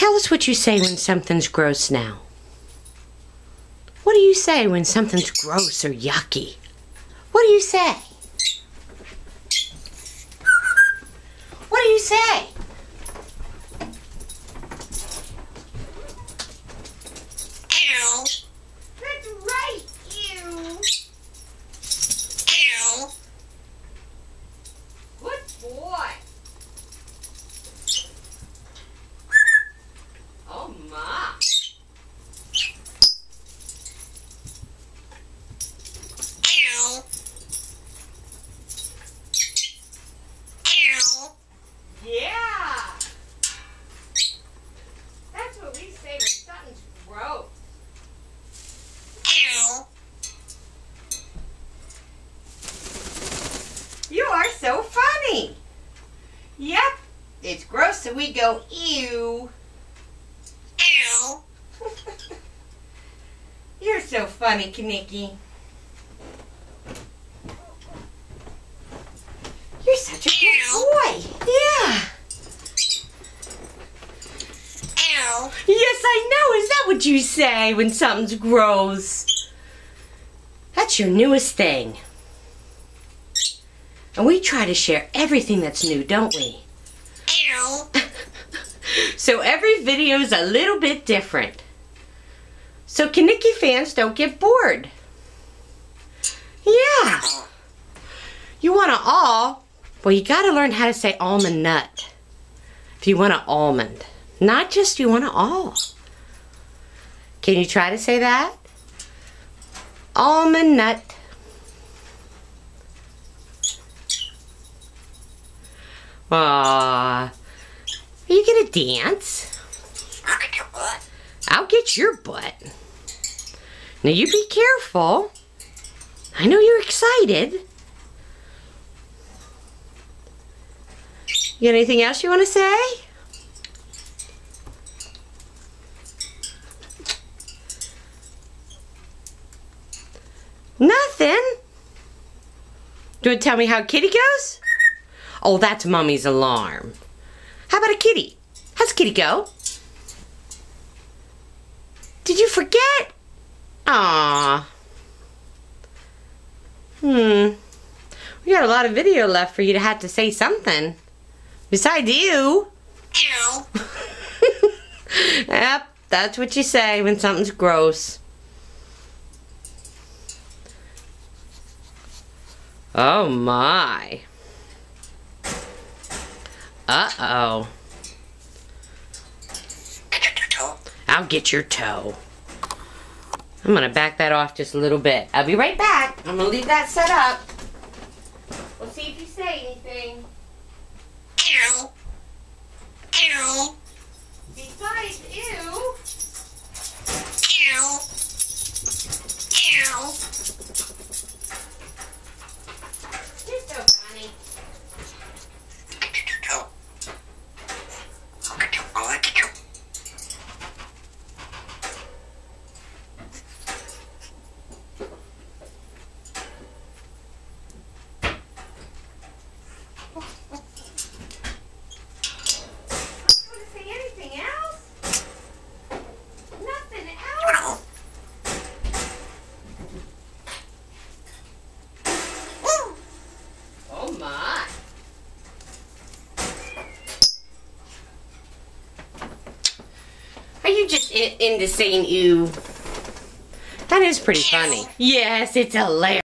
Tell us what you say when something's gross now. What do you say when something's gross or yucky? What do you say? What do you say? Ow. That's right, ew. Ow. Good boy. Oh my. Ow. Ow. Yeah. That's what we say when something's gross. Ow. You are so funny. Yep. It's gross, so we go ew. Ow. You're so funny, Kaniki. You're such a good boy. Yeah. Ow. Yes, I know. Is that what you say when something's gross? That's your newest thing. And we try to share everything that's new, don't we? Ow. So every video's a little bit different. So Kaniki fans don't get bored. Yeah. You want an all? Well, you got to learn how to say almond nut. If you want an almond. Not just you want an all. Can you try to say that? Almond nut. Aww. Are you gonna dance? I'll get your butt. I'll get your butt. Now you be careful. I know you're excited. You got anything else you want to say? Nothing. Do you want to tell me how Kitty goes? Oh, that's Mommy's alarm. How about a kitty? How's Kitty go? Did you forget? Aww. We got a lot of video left for you to have to say something. Besides you. Ow. Yep, that's what you say when something's gross. Oh my. Uh-oh. Get your toe. I'll get your toe. I'm gonna back that off just a little bit. I'll be right back. I'm gonna leave that set up. We'll see if you say anything. Ow. Ow. Besides ew. Ow. Ow. You're so funny. Get your toe. I'll get your, I'll get your. Are you just into saying ew? That is pretty funny. Yes, it's hilarious.